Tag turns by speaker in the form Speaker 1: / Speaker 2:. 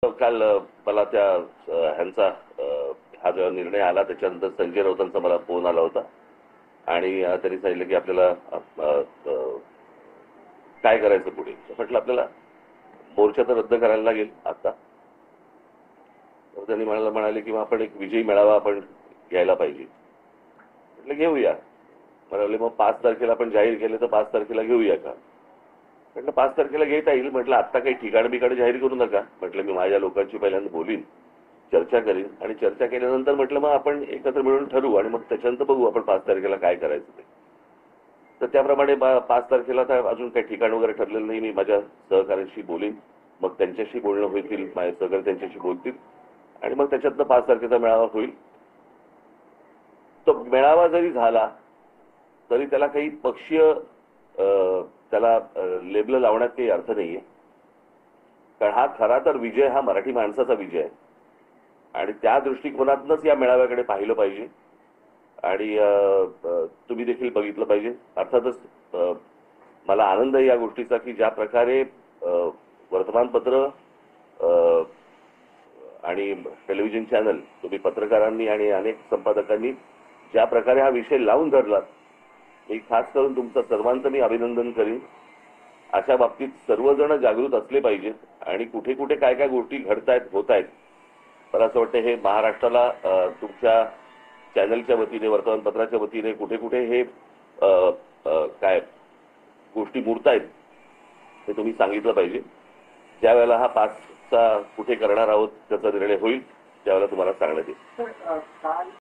Speaker 1: काल मला त्या ह्यांचा हा जो निर्णय आला त्याच्यानंतर संजय राऊतांचा मला फोन आला होता आणि त्यांनी सांगितलं की आपल्याला काय करायचं पुढे. म्हटलं आपल्याला मोर्चा तर रद्द करायला लागेल आता. तर त्यांनी म्हणाले की आपण एक विजयी मेळावा आपण घ्यायला पाहिजे. म्हटलं घेऊया. म्हणाले मग 5 तारखेला आपण जाहीर केले तर 5 तारखेला घेऊया का. म्हटलं 5 तारखेला घेता येईल. म्हटलं आत्ता काही ठिकाण बिकाण जाहीर करू नका. म्हटलं मी माझ्या लोकांची पहिल्यांदा बोलीन, चर्चा करीन आणि चर्चा केल्यानंतर म्हटलं मग आपण एकत्र मिळून ठरवू आणि मग त्याच्यानंतर बघू आपण 5 तारखेला काय करायचं ते. तर त्याप्रमाणे 5 तारखेला तर अजून काही ठिकाण वगैरे ठरलेलं नाही. मी माझ्या सहकार्यांशी बोलीन, मग त्यांच्याशी बोलणं होईल, माझे सहकारी त्यांच्याशी बोलतील आणि मग त्याच्यातनं 5 तारखेचा मेळावा होईल. तो मेळावा जरी झाला तरी त्याला काही पक्षीय त्याला लेबल लावण्यात काही अर्थ नाहीये. कारण हा खरा तर विजय हा मराठी माणसाचा विजय आहे आणि त्या दृष्टिकोनातूनच या मेळाव्याकडे पाहिलं पाहिजे आणि तुम्ही देखील बघितलं पाहिजे. अर्थातच मला आनंद आहे या गोष्टीचा की ज्या प्रकारे वर्तमानपत्र आणि टेलिव्हिजन चॅनल, तुम्ही पत्रकारांनी आणि अनेक संपादकांनी ज्या प्रकारे हा विषय लावून धरला, मी खास करून तुमचं सर्वांचं मी अभिनंदन करीन. अशा बाबतीत सर्वजण जागृत असले पाहिजेत आणि कुठे कुठे काय काय गोष्टी घडतायत होत आहेत. मला असं वाटतं हे महाराष्ट्राला तुमच्या चॅनलच्या वतीने, वर्तमानपत्राच्या वतीने कुठे कुठे हे काय गोष्टी मूर्तायत हे तुम्ही सांगितलं पाहिजे. ज्या वेळेला हा पासचा कुठे करणार आहोत त्याचा निर्णय होईल त्यावेळेला तुम्हाला सांगण्यात येईल.